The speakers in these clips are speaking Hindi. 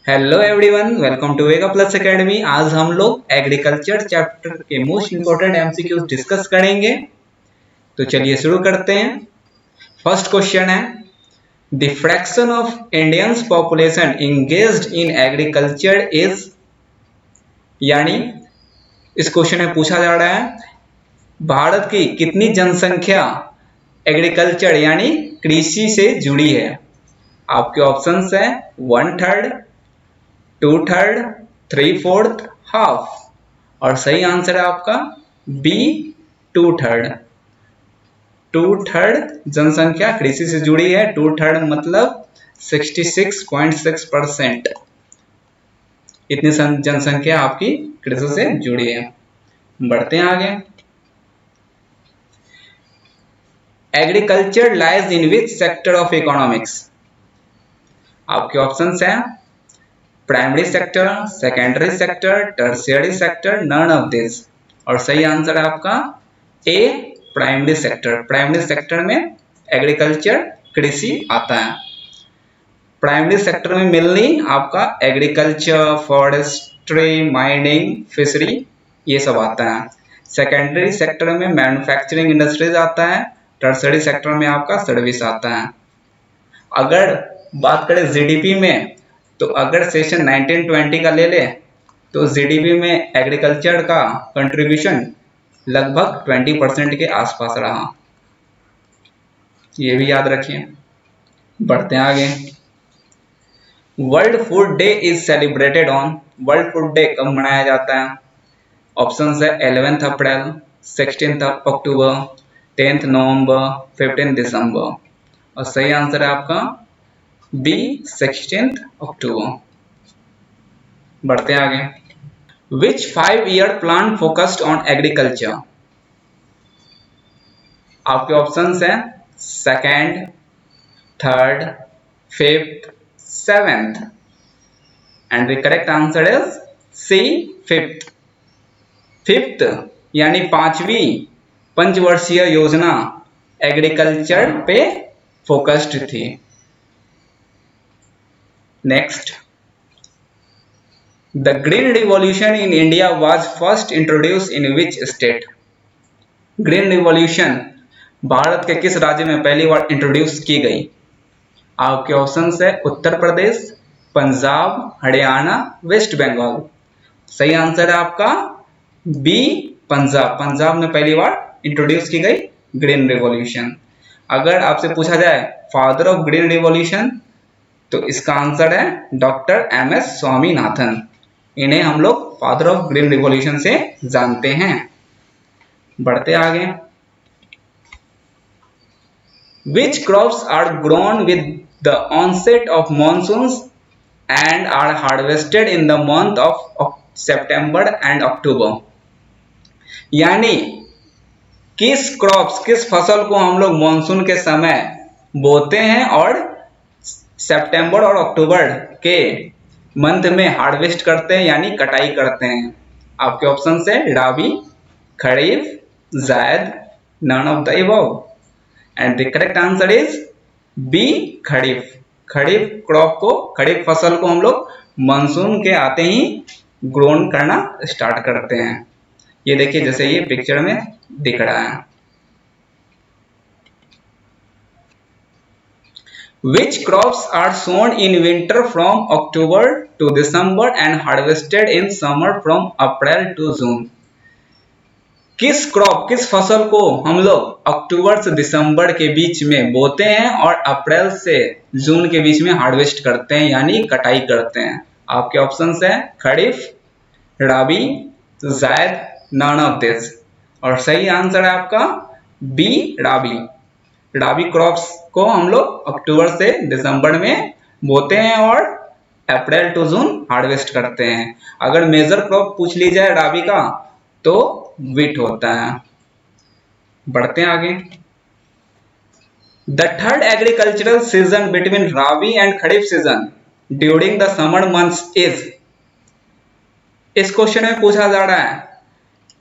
Hello everyone, welcome to Vega plus academy. आज हम लोग एग्रीकल्चर चैप्टर के मोस्ट इंपोर्टेंट एमसीक्यूज डिस्कस करेंगे। तो चलिए शुरू करते हैं। फर्स्ट क्वेश्चन है, the fraction of Indians population engaged in agriculture is, यानी इस क्वेश्चन में पूछा जा रहा है भारत की कितनी जनसंख्या एग्रीकल्चर यानी कृषि से जुड़ी है। आपके ऑप्शंस है 1/3, 2/3, 3/4, हाफ। और सही आंसर है आपका बी 2/3। 2/3 जनसंख्या कृषि से जुड़ी है। 2/3 मतलब 66.6%। इतनी जनसंख्या आपकी कृषि से जुड़ी है। बढ़ते हैं आगे। Agriculture lies in which sector of economics. आपके ऑप्शंस हैं primary sector, secondary sector, tertiary sector, none of this. और सही आंसर है आपका A primary sector. Primary sector में एग्रीकल्चर कृषि आता है। प्राइमरी सेक्टर में मेनली आपका एग्रीकल्चर, फॉरेस्ट्री, माइनिंग, फिशरी ये सब आता है। सेकेंडरी सेक्टर में मैन्युफैक्चरिंग इंडस्ट्रीज आता है। टर्शियरी सेक्टर में आपका सर्विस आता है। अगर बात करें जीडीपी में, तो अगर सेशन 1920 का ले ले तो जीडीपी में एग्रीकल्चर का कंट्रीब्यूशन लगभग 20% के आसपास रहा। ये भी याद रखिए। बढ़ते हैं आगे। World food day is celebrated on. World food day कब मनाया जाता है? ऑप्शन है 11 अप्रैल, 16 अक्टूबर, 10 नवंबर, 15 दिसंबर। और सही आंसर है आपका बी 16 अक्टूबर। बढ़ते हैं आगे। Which 5-year plan focused on agriculture. आपके ऑप्शंस हैं 2nd, 3rd, 5th, 7th and the correct answer is C 5th। 5th यानी 5वीं पंचवर्षीय योजना एग्रीकल्चर पे फोकस्ड थी। Next, the green revolution in India was first introduce in which state. Green revolution Bharat के किस राज्य में पहली बार इंट्रोड्यूस की गई? आपके ऑप्शंस है उत्तर प्रदेश, पंजाब, हरियाणा, वेस्ट बंगाल। सही आंसर है आपका बी पंजाब। पंजाब में पहली बार इंट्रोड्यूस की गई ग्रीन रिवॉल्यूशन। अगर आपसे पूछा जाए फादर ऑफ ग्रीन रिवॉल्यूशन, तो इसका आंसर है डॉक्टर MS स्वामीनाथन। इन्हें हम लोग फादर ऑफ ग्रीन रिवॉल्यूशन से जानते हैं। बढ़ते आगे। Which crops are grown with the onset of monsoons and are harvested in the month of September and October. यानी किस क्रॉप्स, किस फसल को हम लोग मॉनसून के समय बोते हैं और सितंबर और अक्टूबर के मंथ में हार्वेस्ट करते हैं यानी कटाई करते हैं। आपके ऑप्शन है rabi, kharif, zaid, none of the above and the correct answer is B kharif. Kharif crop को, खरीफ फसल को हम लोग मानसून के आते ही ग्रोन करना स्टार्ट करते हैं। ये देखिए जैसे ये पिक्चर में दिख रहा है। Which crops are sown in winter from October to December and harvested in summer from April to June? किस क्रॉप, किस फसल को हम लोग अक्टूबर से दिसंबर के बीच में बोते हैं और अप्रैल से जून के बीच में हार्वेस्ट करते हैं यानी कटाई करते हैं? आपके ऑप्शंस है खरीफ, राबी, जायद, नन ऑफ दिस। और सही आंसर है आपका बी राबी। राबी क्रॉप्स को हम लोग अक्टूबर से दिसंबर में बोते हैं और अप्रैल टू जून हार्वेस्ट करते हैं। अगर मेजर क्रॉप पूछ ली जाए राबी का तो वीट होता है। बढ़ते हैं आगे। The third agricultural season between rabi and kharif season during the summer months is. इस क्वेश्चन में पूछा जा रहा है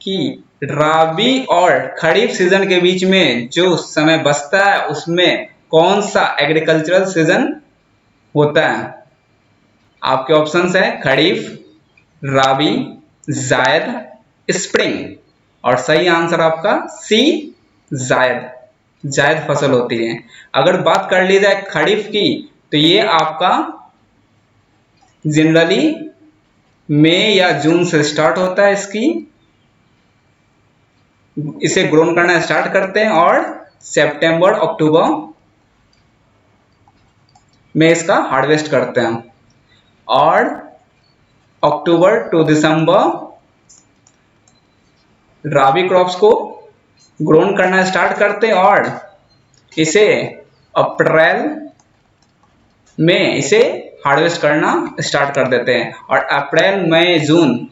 कि राबी और खरीफ सीजन के बीच में जो समय बचता है उसमें कौन सा एग्रीकल्चरल सीजन होता है? आपके ऑप्शंस है खरीफ, राबी, जायद, स्प्रिंग। और सही आंसर आपका सी, जायद। जायद फसल होती है। अगर बात कर ली जाए खरीफ की, तो ये आपका जनरली मई या जून से स्टार्ट होता है। इसे ग्रोन करना स्टार्ट करते हैं और सितंबर अक्टूबर में इसका हार्वेस्ट करते हैं। और अक्टूबर टू दिसंबर राबी क्रॉप्स को ग्रोन करना स्टार्ट करते हैं और इसे अप्रैल में इसे हार्वेस्ट करना स्टार्ट कर देते हैं। और अप्रैल मई जून,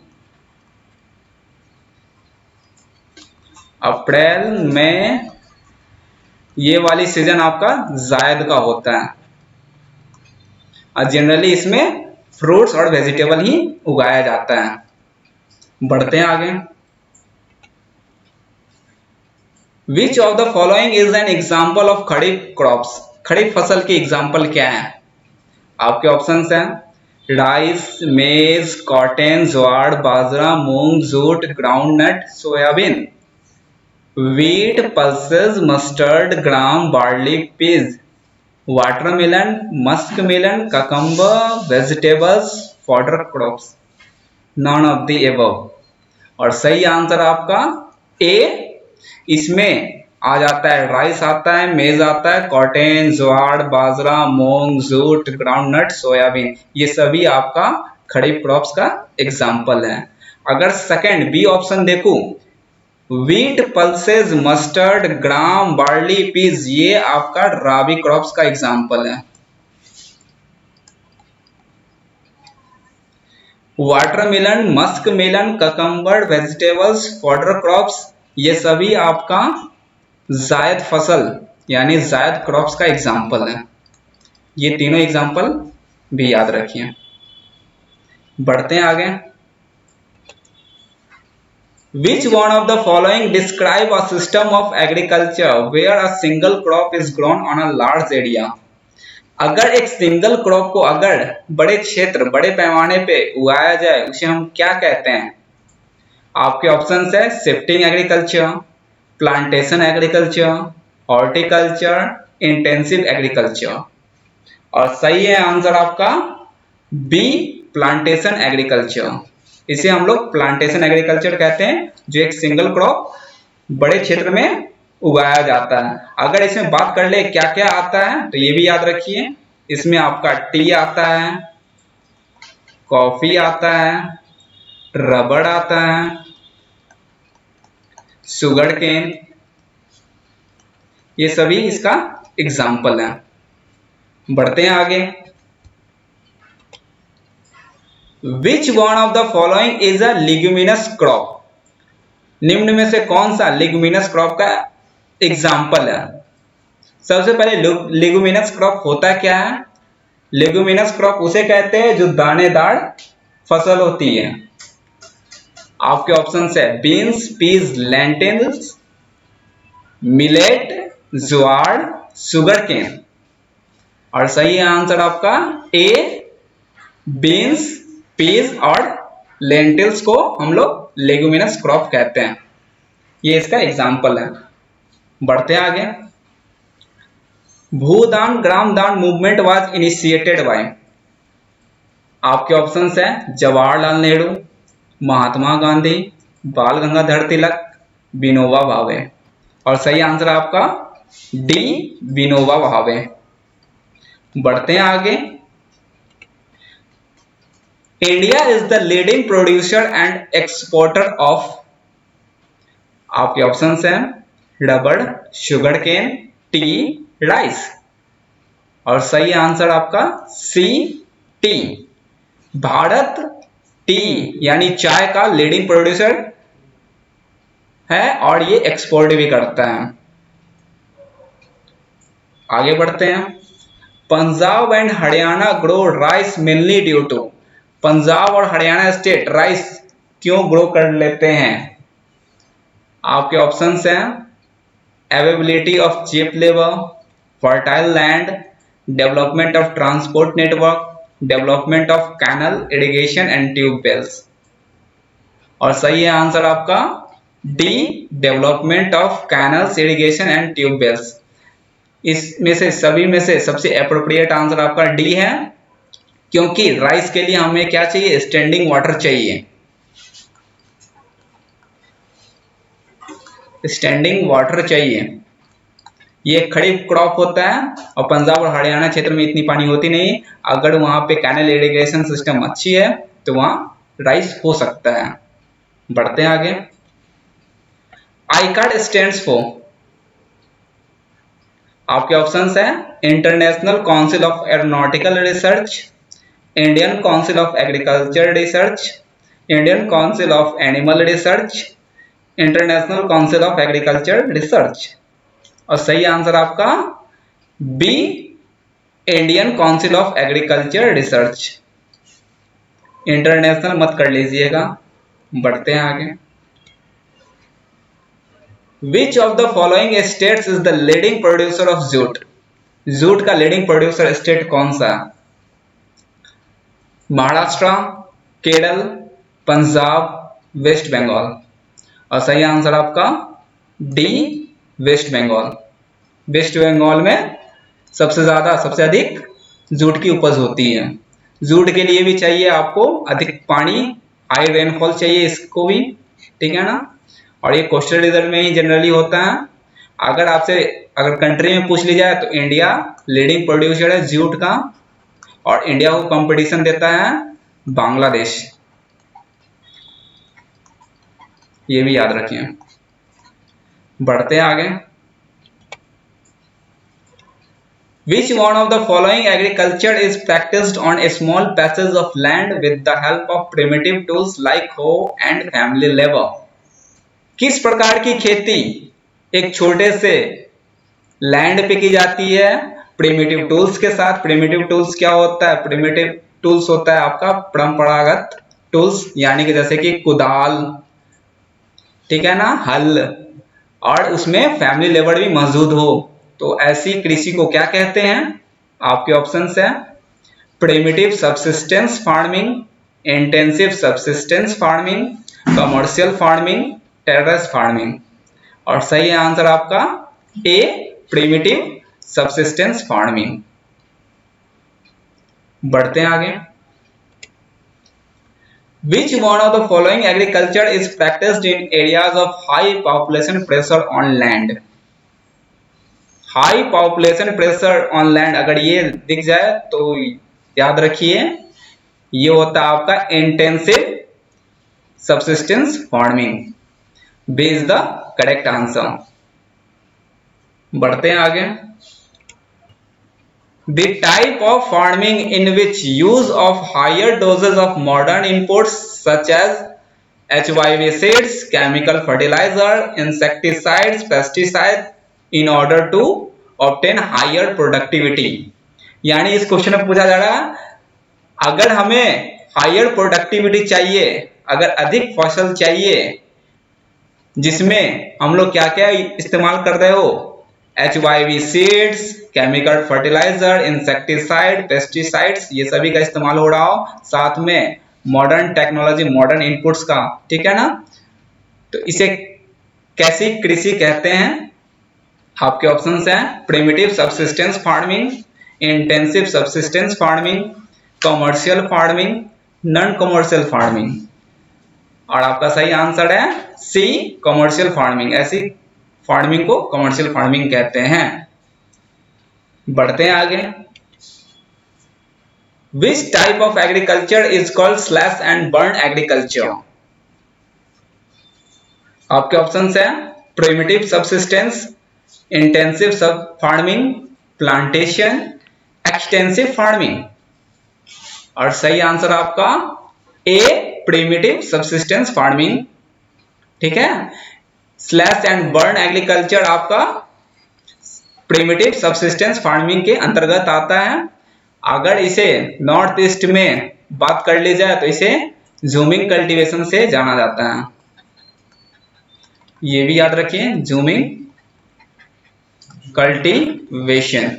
अप्रैल में ये वाली सीजन आपका जायद का होता है। और जनरली इसमें फ्रूट्स और वेजिटेबल ही उगाया जाता है। बढ़ते हैं आगे। Which of the following is an example of kharif crops? Kharif फसल की एग्जाम्पल क्या है? आपके ऑप्शंस हैं rice, maize, cotton, jowar, bajra, moong, jute, groundnut, soybean, wheat, pulses, mustard, gram, barley, peas, watermelon, muskmelon, cucumber, vegetables, fodder crops, none of the above। और सही आंसर आपका ए। इसमें आ जाता है राइस आता है, मेज आता है, cotton, jowar, bajra, moong, jute, groundnut, soybean, ये सभी आपका खरीफ क्रॉप्स का एग्जाम्पल है। अगर सेकंड बी ऑप्शन देखूं, wheat, pulses, mustard, gram, barley, peas, ये आपका राबी क्रॉप्स का एग्जाम्पल है। Watermelon, musk melon, cucumber, vegetables, fodder crops, ये सभी आपका जायद फसल यानी जायद क्रॉप्स का एग्जाम्पल है। ये तीनों एग्जाम्पल भी याद रखिए। बढ़ते हैं आगे। Which one of the following describe a system of agriculture where a single crop is grown on a large area? अगर एक सिंगल क्रॉप को अगर बड़े क्षेत्र, बड़े पैमाने पे उगाया जाए, उसे हम क्या कहते हैं? आपके ऑप्शंस है shifting agriculture, plantation agriculture, horticulture, intensive agriculture. और सही है आंसर आपका बी, प्लांटेशन एग्रीकल्चर। इसे हम लोग प्लांटेशन एग्रीकल्चर कहते हैं, जो एक सिंगल क्रॉप बड़े क्षेत्र में उगाया जाता है। अगर इसमें बात कर ले क्या क्या आता है, तो ये भी याद रखिए। इसमें आपका टी आता है, कॉफी आता है, रबड़ आता है, शुगर केन, ये सभी इसका एग्जाम्पल है। बढ़ते हैं आगे। Which one of the following is a leguminous crop? निम्न में से कौन सा लेगुमिनस क्रॉप का एग्जाम्पल है? सबसे पहले लेगुमिनस क्रॉप होता क्या है? लेगुमिनस क्रॉप उसे कहते हैं जो दानेदार फसल होती है। आपके ऑप्शन है बीन्स, पीज, लेंटिल्स, मिलेट, ज्वार, शुगर केन। और सही आंसर आपका ए, बीन्स, पीज और लेंटिल्स को हम लोग लेगुमिनस क्रॉप कहते हैं। ये इसका एग्जाम्पल है। बढ़ते आगे। भूदान ग्राम दान मूवमेंट वाज इनिशिएटेड बाय। आपके ऑप्शंस है जवाहरलाल नेहरू, महात्मा गांधी, बाल गंगाधर तिलक, विनोबा भावे। और सही आंसर आपका डी, विनोबा भावे। बढ़ते हैं आगे। India is the leading producer and exporter of. आपके ऑप्शंस हैं रबड़, शुगर केन, टी, राइस। और सही आंसर आपका सी, टी। भारत टी यानी चाय का लीडिंग प्रोड्यूसर है और ये एक्सपोर्ट भी करता है। आगे बढ़ते हैं। Punjab and Haryana grow rice mainly due to. Punjab और हरियाणा स्टेट राइस क्यों ग्रो कर लेते हैं? आपके ऑप्शंस हैं availability of cheap labour, fertile land, development of transport network, development of canal, irrigation and tube wells. और सही है आंसर आपका D, development of canals, irrigation and tube wells. इसमें से सभी में से सबसे अप्रोप्रिएट आंसर आपका डी है, क्योंकि राइस के लिए हमें क्या चाहिए, स्टैंडिंग वाटर चाहिए, स्टैंडिंग वाटर चाहिए। ये खड़ी क्रॉप होता है और पंजाब और हरियाणा क्षेत्र में इतनी पानी होती नहीं। अगर वहां पे कैनल इरिगेशन सिस्टम अच्छी है तो वहां राइस हो सकता है। बढ़ते हैं आगे। आईकार्ड स्टैंड्स फॉर, आपके ऑप्शंस है international council of aeronautical research, Indian council of agriculture research, Indian council of animal research, international council of agriculture research. और सही आंसर आपका B, Indian council of agriculture research. International मत कर लीजिएगा। बढ़ते हैं आगे। Which of the following states is the leading producer of jute? Jute का लीडिंग प्रोड्यूसर स्टेट कौन सा? महाराष्ट्र, केरल, पंजाब, वेस्ट बंगाल। और सही आंसर आपका डी, वेस्ट बंगाल। वेस्ट बंगाल में सबसे अधिक जूट की उपज होती है। जूट के लिए भी चाहिए आपको अधिक पानी, हाई रेनफॉल चाहिए इसको भी, ठीक है ना। और ये कोस्टल रीजन में ही जनरली होता है। अगर कंट्री में पूछ ली जाए तो इंडिया लीडिंग प्रोड्यूसर है जूट का, और इंडिया को कंपटीशन देता है बांग्लादेश। ये भी याद रखिए। बढ़ते हैं आगे। Which one of the following agriculture is practiced on a small patches of land with the help of primitive tools like hoe and family labor? किस प्रकार की खेती एक छोटे से लैंड पे की जाती है प्रिमिटिव टूल्स के साथ? प्रिमिटिव टूल्स क्या होता है? प्रिमिटिव टूल्स होता है आपका परंपरागत टूल्स, यानी कि जैसे कि कुदाल, ठीक है ना, हल, और उसमें फैमिली लेबर भी मौजूद हो, तो ऐसी कृषि को क्या कहते हैं? आपके ऑप्शंस है primitive subsistence farming, intensive subsistence farming, commercial farming, terrace farming. और सही आंसर आपका ए, प्रिमिटिव सबसिस्टेंस फार्मिंग। बढ़ते हैं आगे। Which one of the following agriculture is practiced in areas of high population pressure on land? High population pressure on land, अगर ये दिख जाए तो याद रखिए ये होता है आपका intensive subsistence farming. B is the correct answer. बढ़ते हैं आगे। The type of farming in which use of higher doses of modern inputs such as HYV seeds, chemical fertilizer, insecticides, pesticides in order to obtain higher productivity। यानी इस क्वेश्चन में पूछा जा रहा है अगर हमें हायर प्रोडक्टिविटी चाहिए, अगर अधिक फसल चाहिए, जिसमें हम लोग क्या क्या इस्तेमाल कर रहे हो, HYV seeds, chemical fertilizer, insecticide, pesticides, ये सभी का इस्तेमाल हो रहा हो, साथ में मॉडर्न टेक्नोलॉजी, मॉडर्न इनपुट्स का, ठीक है ना, तो इसे कैसी कृषि कहते हैं? आपके ऑप्शंस हैं primitive subsistence farming, intensive subsistence farming, commercial farming, non commercial farming. और आपका सही आंसर है सी, कमर्शियल फार्मिंग। ऐसी फार्मिंग को कमर्शियल फार्मिंग कहते हैं। बढ़ते हैं आगे। Which type of agriculture is called slash and burn agriculture? आपके ऑप्शंस हैं प्रिमिटिव सबसिस्टेंस, इंटेंसिव सब फार्मिंग, प्लांटेशन, एक्सटेंसिव फार्मिंग। और सही आंसर आपका ए, प्रिमिटिव सबसिस्टेंस फार्मिंग, ठीक है। स्लैश एंड बर्न एग्रीकल्चर आपका प्रिमिटिव सबसिस्टेंस फार्मिंग के अंतर्गत आता है। अगर इसे नॉर्थ ईस्ट में बात कर ली जाए तो इसे जूमिंग कल्टीवेशन से जाना जाता है। ये भी याद रखिए, zooming cultivation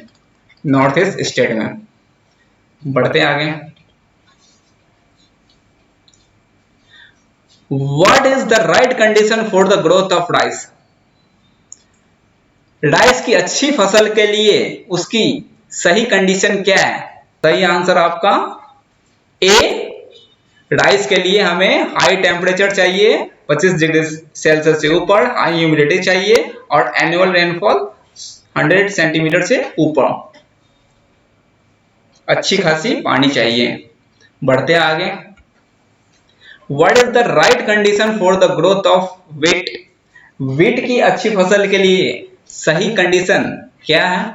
north east state में। बढ़ते आगे। What is the right condition for the growth of rice? Rice की अच्छी फसल के लिए उसकी सही कंडीशन क्या है? सही आंसर आपका ए। राइस के लिए हमें हाई टेम्परेचर चाहिए, 25 डिग्री सेल्सियस से ऊपर, हाई ह्यूमिडिटी चाहिए और एनुअल रेनफॉल 100 सेंटीमीटर से ऊपर, अच्छी खासी पानी चाहिए। बढ़ते आगे। What is the right condition for the growth of wheat? Wheat की अच्छी फसल के लिए सही कंडीशन क्या है?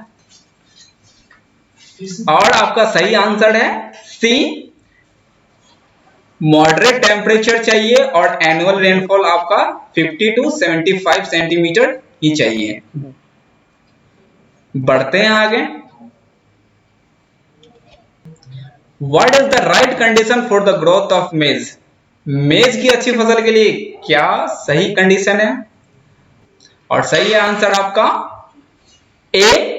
और आपका सही आंसर है सी, मॉडरेट टेम्परेचर चाहिए और एनुअल रेनफॉल आपका 50 टू 75 सेंटीमीटर ही चाहिए। बढ़ते हैं आगे। What is the right condition for the growth of मेज? मेज की अच्छी फसल के लिए क्या सही कंडीशन है? और सही आंसर आपका A,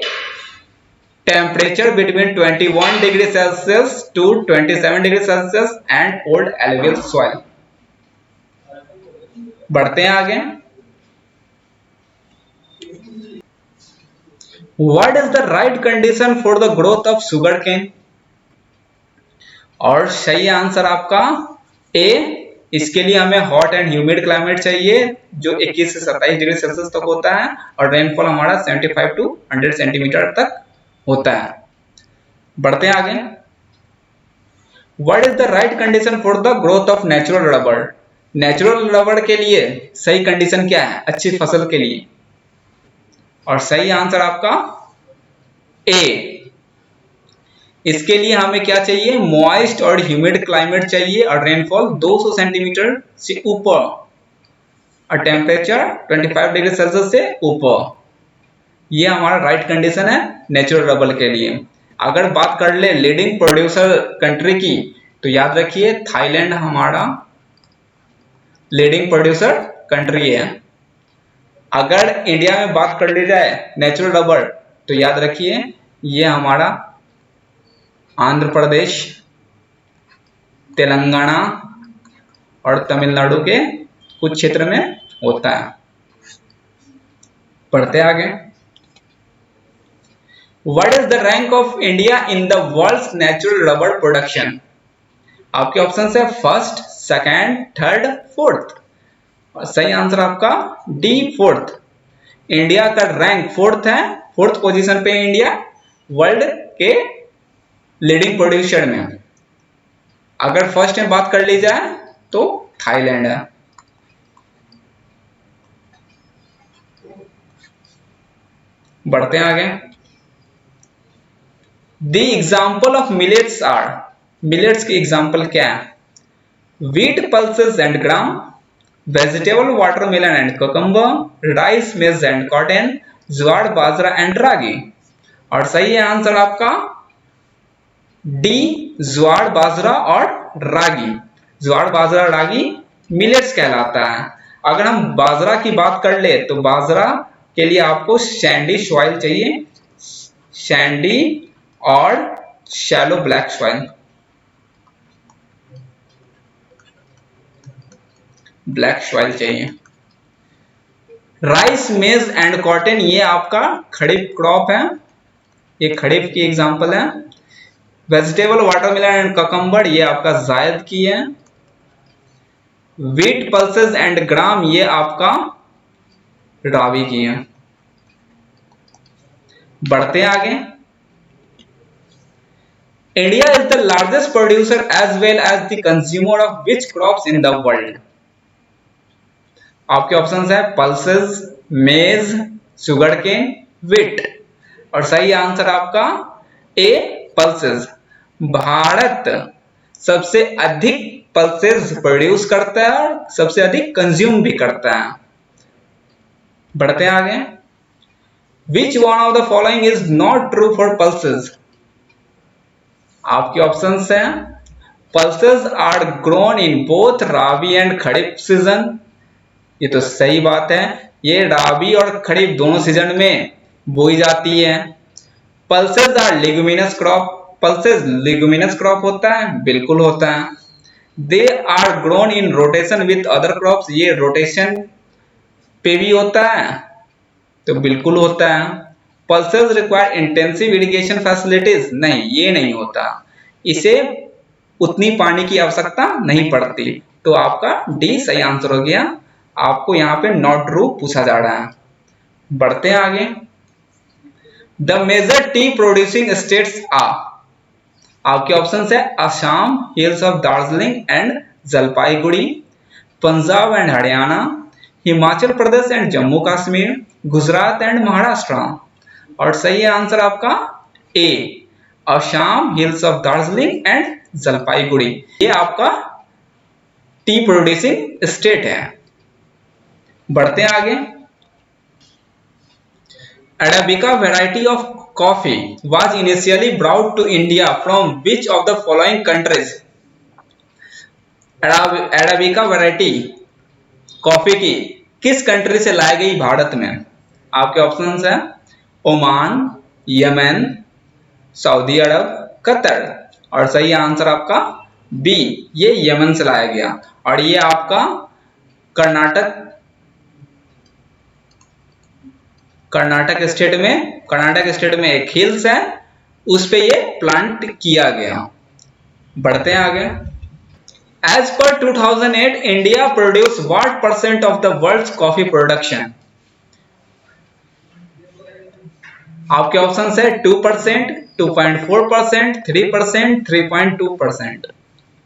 temperature between 21 degree Celsius to 27 degree Celsius and old alluvial soil. बढ़ते हैं आगे। What is the right condition for the growth of sugar cane? और सही आंसर आपका ए, इसके लिए हमें हॉट एंड ह्यूमिड क्लाइमेट चाहिए जो 21 से 27 डिग्री सेल्सियस तक होता है और रेनफॉल हमारा 75 टू 100 सेंटीमीटर तक होता है। बढ़ते हैं आगे। What is the right condition for the growth of natural rubber? Natural rubber के लिए सही कंडीशन क्या है अच्छी फसल के लिए? और सही आंसर आपका ए, इसके लिए हमें क्या चाहिए? मॉइस्ट और ह्यूमिड क्लाइमेट चाहिए और रेनफॉल 200 सेंटीमीटर से ऊपर और टेम्परेचर 25 डिग्री सेल्सियस से ऊपर। ये हमारा राइट कंडीशन है नेचुरल रबर के लिए। अगर बात कर ले लीडिंग प्रोड्यूसर कंट्री की, तो याद रखिए थाईलैंड हमारा लीडिंग प्रोड्यूसर कंट्री है। अगर इंडिया में बात कर ली जाए नेचुरल रबर, तो याद रखिए ये हमारा आंध्र प्रदेश, तेलंगाना और तमिलनाडु के कुछ क्षेत्र में होता है। पढ़ते आगे। What is the rank of India in the world's natural rubber production? आपके ऑप्शन है फर्स्ट, सेकंड, थर्ड, फोर्थ। सही आंसर आपका डी, फोर्थ। इंडिया का रैंक फोर्थ है, फोर्थ पोजीशन पे इंडिया वर्ल्ड के लीडिंग प्रोड्यूसर में। अगर फर्स्ट में बात कर ली जाए तो थाईलैंड है। बढ़ते हैं आगे। The example of millets are? Millets की एग्जाम्पल क्या है? Wheat, pulses and gram, vegetable, watermelon and cucumber, rice, maize and cotton, jowar, bajra and ragi. और सही है आंसर आपका डी, ज्वार, बाजरा और रागी। ज्वार, बाजरा, रागी मिलेट्स कहलाता है। अगर हम बाजरा की बात कर ले तो बाजरा के लिए आपको सैंडी सॉइल चाहिए, सैंडी और shallow black soil, black soil चाहिए। राइस, मेज एंड कॉटन ये आपका खरीफ क्रॉप है, ये खरीफ की एग्जांपल है। वेजिटेबल, वाटरमेलन एंड ककम्बर ये आपका जायद की है। व्हीट, पल्सेस एंड ग्राम ये आपका रावी की है। बढ़ते आगे। India is the largest producer as well as the consumer of which crops in the world? आपके ऑप्शंस है pulses, maize, sugar cane, wheat. और सही आंसर आपका ए, पल्सेस। भारत सबसे अधिक पल्सेस प्रोड्यूस करता है और सबसे अधिक कंज्यूम भी करता है। बढ़ते आगे। Which one of the following is not true for pulses? आपके ऑप्शंस हैं pulses are grown in both rabi and kharif season. ये तो सही बात है, ये राबी और खरीफ दोनों सीजन में बोई जाती है। Pulses are leguminous crop, pulses leguminous crop होता है, बिल्कुल होता है। They are grown in rotation with other crops, ये रोटेशन पे भी होता है, तो बिल्कुल होता है। Pulses require intensive irrigation facilities, नहीं ये नहीं होता, इसे उतनी पानी की आवश्यकता नहीं पड़ती। तो आपका डी सही आंसर हो गया। आपको यहाँ पे नॉट ट्रू पूछा जा रहा है। बढ़ते हैं आगे। The major tea producing states are, आपके ऑप्शन है Assam, hills of Darjeeling and Jalpaiguri, Punjab and Haryana, Himachal Pradesh and Jammu Kashmir, Gujarat and Maharashtra. और सही आंसर आपका A, Assam, hills of Darjeeling and Jalpaiguri, ये आपका टी प्रोड्यूसिंग स्टेट है। बढ़ते हैं आगे। Arabica variety of coffee was initially brought to India from which of the following countries? Arabica variety coffee की किस कंट्री से लाई गई भारत में? आपके ऑप्शंस हैं ओमान, यमन, सऊदी अरब, कतर। और सही आंसर आपका बी, ये यमन से लाया गया। और ये आपका कर्नाटक स्टेट में एक हिल्स है, उस पे ये प्लांट किया गया। बढ़ते हैं आगे। As per 2008 India produce what percent of the world's coffee production? आपके ऑप्शन है 2%, 2.4%, 3%, 3.2%।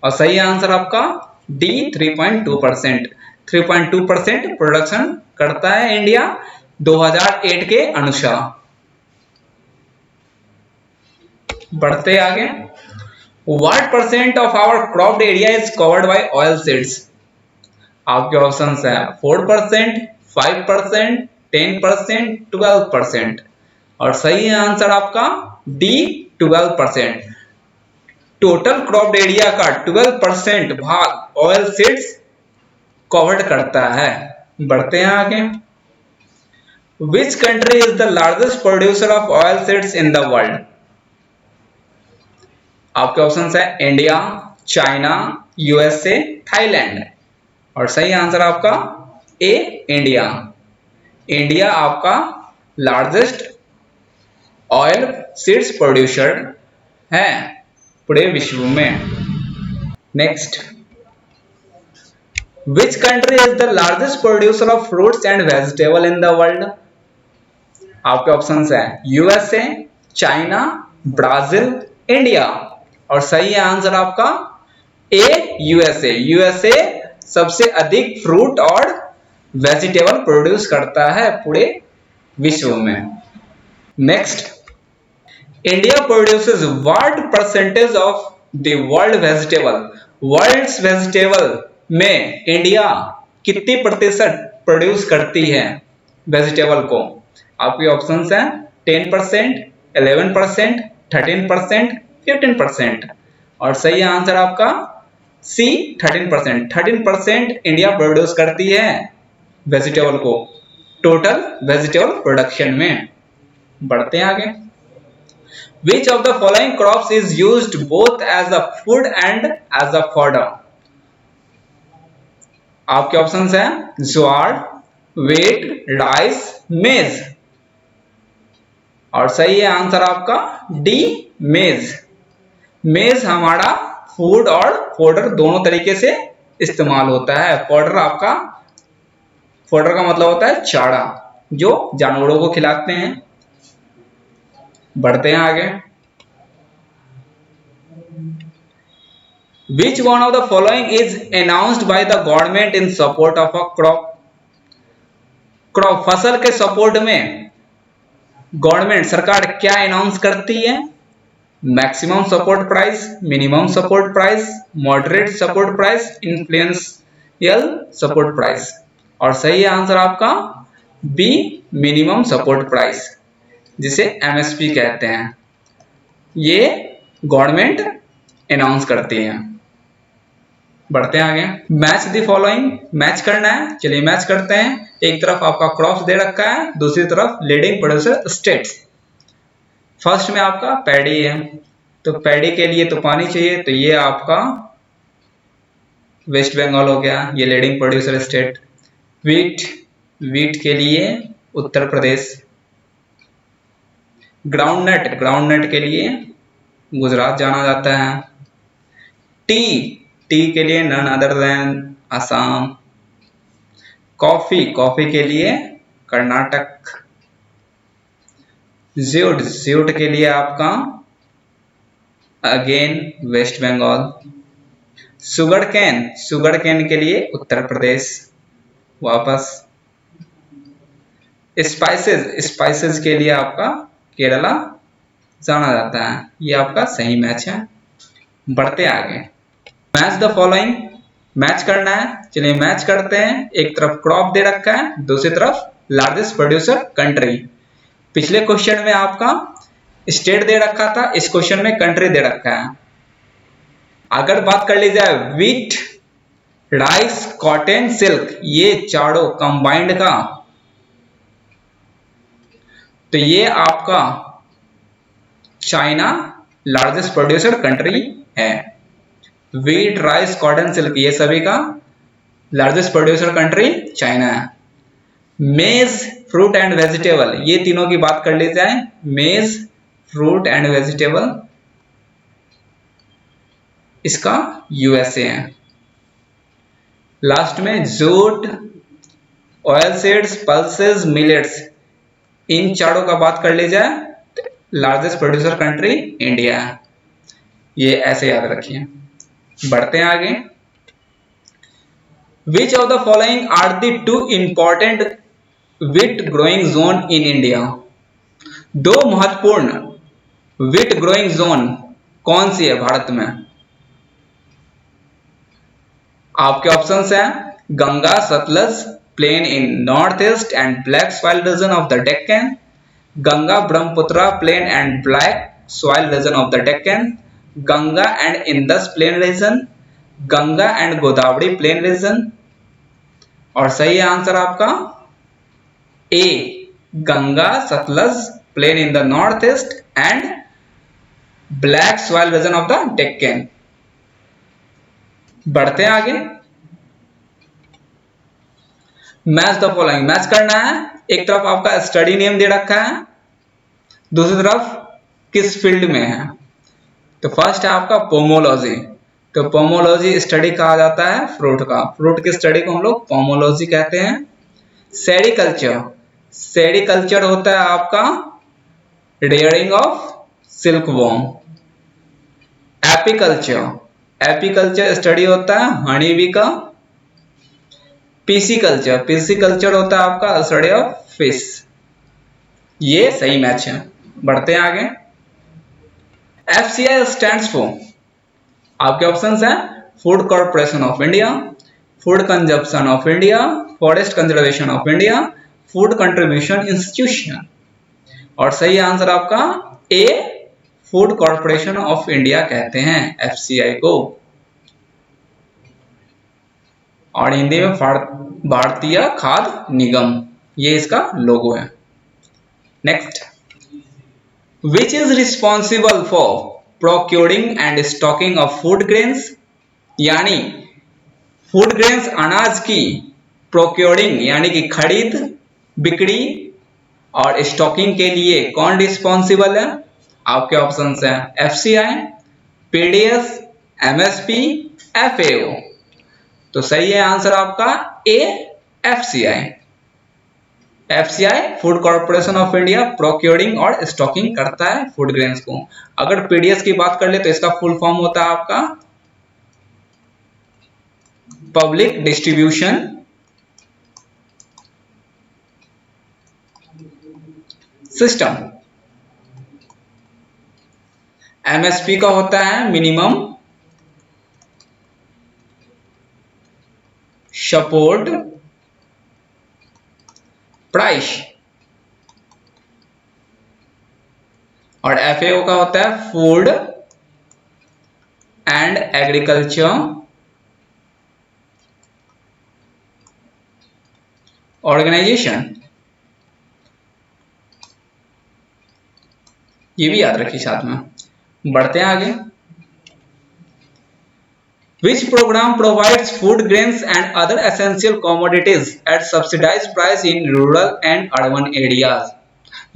और सही आंसर आपका डी 3.2%। 3.2% प्रोडक्शन करता है इंडिया 2008 के अनुसार। बढ़ते आगे। What percent of our cropped area is covered by oil seeds? आपके ऑप्शंस है 4%, 5%, 10%, 12%। और सही आंसर आपका डी 12%। टोटल क्रॉप्ड एरिया का 12% भाग ऑयल सीड्स कवर्ड करता है। बढ़ते हैं आगे। Which country is the largest producer of oil seeds in the world? आपके ऑप्शन है इंडिया, चाइना, यूएसए, थाईलैंड। और सही आंसर आपका ए, इंडिया। इंडिया आपका लार्जेस्ट ऑयल सीड्स प्रोड्यूसर है पूरे विश्व में। Next. Which country is the largest producer of fruits and vegetable in the world? आपके ऑप्शन है यूएसए, चाइना, ब्राजील, इंडिया। और सही आंसर आपका ए, यूएसए। यूएसए सबसे अधिक फ्रूट और वेजिटेबल प्रोड्यूस करता है पूरे विश्व में। Next. India produces what percentage of the world vegetable? World's vegetable में इंडिया कितनी प्रतिशत प्रोड्यूस करती है वेजिटेबल को? आपके ऑप्शंस हैं 10%, 11%, 13%, 15%। और सही आंसर आपका सी, 13%। 13% इंडिया प्रोड्यूस करती है वेजिटेबल को टोटल वेजिटेबल प्रोडक्शन में। बढ़ते हैं आगे। Which of the following crops is used both as a food and as a fodder? आपके ऑप्शंस हैं ज्वार, व्हीट, राइस, मेज। और सही है आंसर आपका डी, मेज। मेज हमारा फूड और फोडर दोनों तरीके से इस्तेमाल होता है। फोडर का मतलब होता है चारा, जो जानवरों को खिलाते हैं। बढ़ते हैं आगे। Which one of the following is announced by the government in support of a crop? फसल के सपोर्ट में गवर्नमेंट, सरकार क्या अनाउंस करती है? Maximum support price, minimum support price, moderate support price, influential support price. और सही आंसर आपका बी, मिनिमम सपोर्ट प्राइस, जिसे एमएसपी कहते हैं। ये गवर्नमेंट अनाउंस करती है। बढ़ते हैं आगे। मैच द फॉलोइंग, मैच करना है। चलिए मैच करते हैं। एक तरफ आपका क्रॉप्स दे रखा है, दूसरी तरफ लीडिंग प्रोड्यूसर स्टेट्स। फर्स्ट में आपका पैडी है, तो पैडी के लिए तो पानी चाहिए, तो ये आपका वेस्ट बंगाल हो गया, ये leading producer state. Wheat, wheat के लिए उत्तर प्रदेश। ग्राउंडनट, ग्राउंडनट के लिए गुजरात जाना जाता है। टी, टी के लिए none other than Assam. Coffee, coffee के लिए कर्नाटक। ज्यूट, ज्यूट के लिए आपका again West Bengal. Sugar cane, sugar cane के लिए उत्तर प्रदेश वापस। स्पाइसेस, स्पाइसेस के लिए आपका केरला जाना जाता है। ये आपका सही मैच है। बढ़ते आगे, मैच द फॉलोइंग, मैच करना है। चलिए मैच करते हैं। एक तरफ क्रॉप दे रखा है, दूसरी तरफ लार्जेस्ट प्रोड्यूसर कंट्री। पिछले क्वेश्चन में आपका स्टेट दे रखा था, इस क्वेश्चन में कंट्री दे रखा है। अगर बात कर ली जाए व्हीट, राइस, कॉटन, सिल्क, ये चारों कंबाइंड का, तो ये आपका चाइना लार्जेस्ट प्रोड्यूसर कंट्री है। व्हीट, राइस, कॉटन, सिल्क, ये सभी का लार्जेस्ट प्रोड्यूसर कंट्री चाइना है। मेज, फ्रूट एंड वेजिटेबल, ये तीनों की बात कर ली जाए, मेज, फ्रूट एंड वेजिटेबल, इसका यूएसए है। लास्ट में jute, oil seeds, pulses, millets, इन चारों का बात कर ली जाए, लार्जेस्ट प्रोड्यूसर कंट्री इंडिया है। ये ऐसे याद रखिए। बढ़ते हैं आगे। Which of the following are the two important wheat growing zone in India? दो महत्वपूर्ण व्हीट ग्रोइंग जोन कौन सी है भारत में? आपके ऑप्शंस हैं Ganga Satluj plain in north east and black soil region of the Deccan, Ganga Brahmaputra plain and black soil region of the Deccan, Ganga and Indus plain region, Ganga and Godavari plain region. और सही आंसर आपका A, Ganga Satluj plain in the north east and black soil region of the Deccan. बढ़ते हैं आगे। मैच द फॉलोइंग, मैच करना है। एक तरफ आपका स्टडी नेम दे रखा है, दूसरी तरफ किस फील्ड में है। तो फर्स्ट है आपका पोमोलॉजी। तो पोमोलॉजी स्टडी कहा जाता है फ्रूट का, फ्रूट की स्टडी को हम लोग पोमोलॉजी कहते हैं। सेरिकल्चर, सेरिकल्चर होता है आपका rearing of silk worm. Apiculture, apiculture study होता है हनी बी का। पीसीकल्चर, पीसीकल्चर होता है आपका स्टडी ऑफ फिश। ये सही मैच है। बढ़ते हैं आगे। FCI स्टैंड्स फॉर, आपके ऑप्शंस हैं food corporation of India, food consumption of India, forest conservation of India, food contribution institution. और सही आंसर आपका ए, फूड कॉर्पोरेशन ऑफ इंडिया कहते हैं FCI को, और हिंदी में भारतीय खाद्य निगम, ये इसका लोगो है। Next, which is responsible for procuring and stocking of food grains? यानी फूड ग्रेन्स अनाज की प्रोक्योरिंग यानी कि खरीद, बिक्री और स्टॉकिंग के लिए कौन रिस्पॉन्सिबल है? आपके ऑप्शंस हैं FCI, PDS, MSP, FAO। तो सही है आंसर आपका ए, FCI। FCI food corporation of India procuring और स्टॉकिंग करता है फूड ग्रेन्स को। अगर PDS की बात कर ले तो इसका फुल फॉर्म होता है आपका पब्लिक डिस्ट्रीब्यूशन सिस्टम। MSP का होता है मिनिमम सपोर्ट प्राइस, और FAO का होता है फूड एंड एग्रीकल्चर ऑर्गेनाइजेशन। ये भी याद रखिए साथ में। बढ़ते हैं आगे। Which program provides food grains and other essential commodities at subsidized price in rural and urban areas?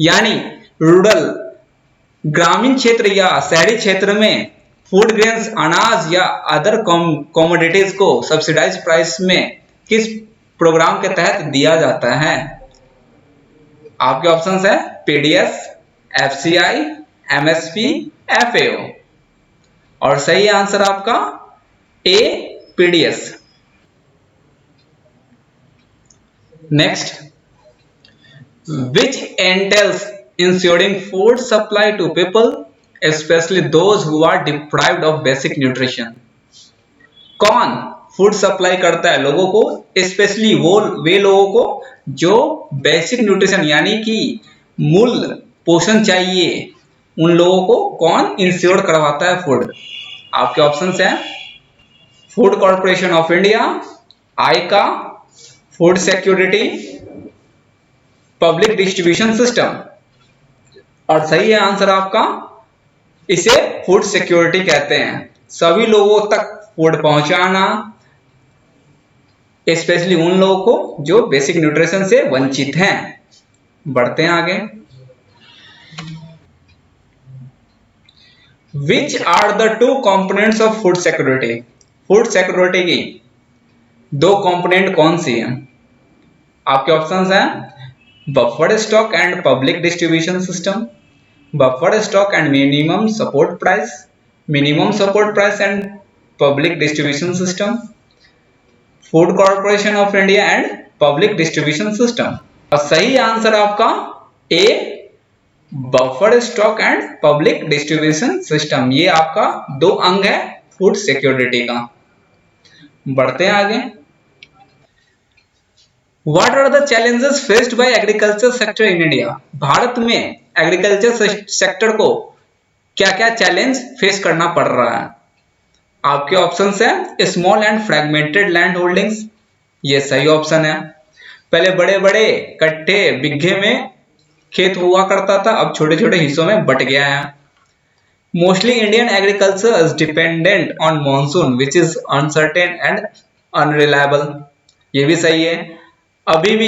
यानी रूरल ग्रामीण क्षेत्र या शहरी क्षेत्र में फूड ग्रेन्स अनाज या अदर कॉमोडिटीज को सब्सिडाइज प्राइस में किस प्रोग्राम के तहत दिया जाता है? आपके ऑप्शंस है पीडीएस, एफसीआई, एमएसपी, एफएओ। और सही आंसर आपका ए PDS. Next, which entails ensuring food supply to people, especially those who are deprived of basic nutrition? कौन फूड सप्लाई करता है लोगों को, स्पेशली वे लोगों को जो बेसिक न्यूट्रिशन यानी कि मूल पोषण चाहिए, उन लोगों को कौन इंश्योर करवाता है फूड? आपके ऑप्शंस हैं फूड कॉर्पोरेशन ऑफ इंडिया, आइका, food security, public distribution system. और सही है आंसर आपका, इसे फूड सिक्योरिटी कहते हैं। सभी लोगों तक फूड पहुंचाना, स्पेशली उन लोगों को जो बेसिक न्यूट्रिशन से वंचित हैं। बढ़ते हैं आगे। Which are the two components of food security? Food security की दो कंपोनेंट कौन सी हैं? आपके ऑप्शंस हैं buffer stock and public distribution system, buffer stock and minimum support price, minimum support price and public distribution system, food corporation of India and public distribution system. और सही आंसर आपका ए buffer stock and public distribution system. ये आपका दो अंग है फूड सिक्योरिटी का। बढ़ते हैं आगे। What are the challenges faced by agriculture sector in India? Bharat में एग्रीकल्चर सेक्टर को क्या क्या चैलेंज फेस करना पड़ रहा है? आपके ऑप्शंस है small and fragmented land holdings, ये सही ऑप्शन है। पहले बड़े बड़े कट्टे बिघे में खेत हुआ करता था, अब छोटे छोटे हिस्सों में बट गया है। Mostly Indian agriculture is dependent on monsoon which is uncertain and unreliable, ये भी सही है। अभी भी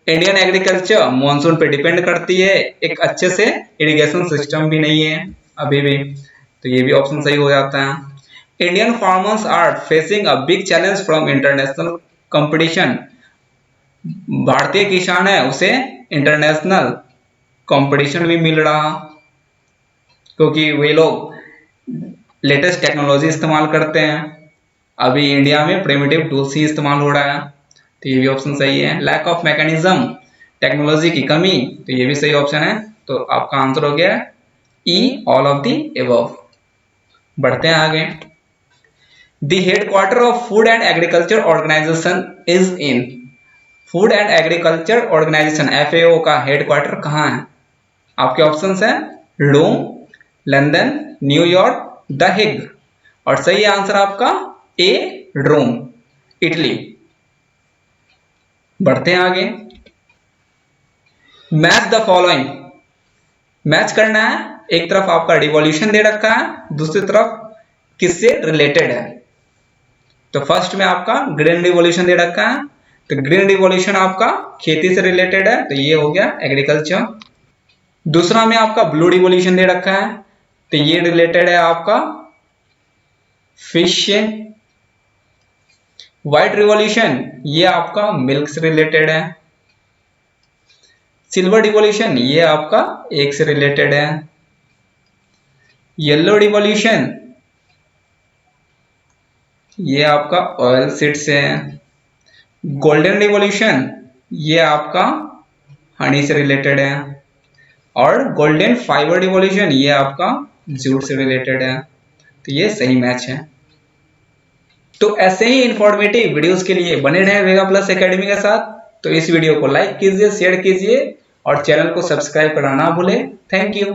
इंडियन एग्रीकल्चर मॉनसून पे डिपेंड करती है, एक अच्छे से इरिगेशन सिस्टम भी नहीं है अभी भी, तो ये भी ऑप्शन सही हो जाता है। Indian farmers are facing a big challenge from international competition, भारतीय किसान है उसे इंटरनेशनल कंपटीशन भी मिल रहा, क्योंकि वे लोग लेटेस्ट टेक्नोलॉजी इस्तेमाल करते हैं। अभी इंडिया में प्रिमिटिव टूल्स ही इस्तेमाल हो रहा है, तो ये भी ऑप्शन सही है। लैक ऑफ मैकेनिज्म, टेक्नोलॉजी की कमी, तो ये भी सही ऑप्शन है। तो आपका आंसर हो गया E all of the above. बढ़ते हैं आगे। The headquarter of food and agriculture organization is in, food and agriculture organization FAO का हेडक्वार्टर कहाँ है? आपके ऑप्शंस हैं Rome, London, New York, the Hague. और सही आंसर आपका ए रोम, इटली। बढ़ते हैं आगे। मैच द फॉलोइंग, मैच करना है। एक तरफ आपका रिवॉल्यूशन दे रखा है, दूसरी तरफ किससे रिलेटेड है। तो फर्स्ट में आपका ग्रीन रिवॉल्यूशन दे रखा है, तो ग्रीन रिवॉल्यूशन आपका खेती से रिलेटेड है, तो ये हो गया एग्रीकल्चर। दूसरा में आपका ब्लू रिवॉल्यूशन दे रखा है, तो ये रिलेटेड है आपका फिश से। व्हाइट रिवॉल्यूशन ये आपका मिल्क से रिलेटेड है। सिल्वर रिवॉल्यूशन ये आपका एग से रिलेटेड है। येलो रिवॉल्यूशन ये आपका ऑयल सीड से है। गोल्डन रिवॉल्यूशन ये आपका हनी से रिलेटेड है। और गोल्डन फाइबर रिवॉल्यूशन ये आपका जूट से रिलेटेड है, तो ये सही मैच है। तो ऐसे ही इंफॉर्मेटिव वीडियोस के लिए बने रहे वेगा प्लस एकेडमी के साथ। तो इस वीडियो को लाइक कीजिए, शेयर कीजिए और चैनल को सब्सक्राइब करना ना भूलें। Thank you.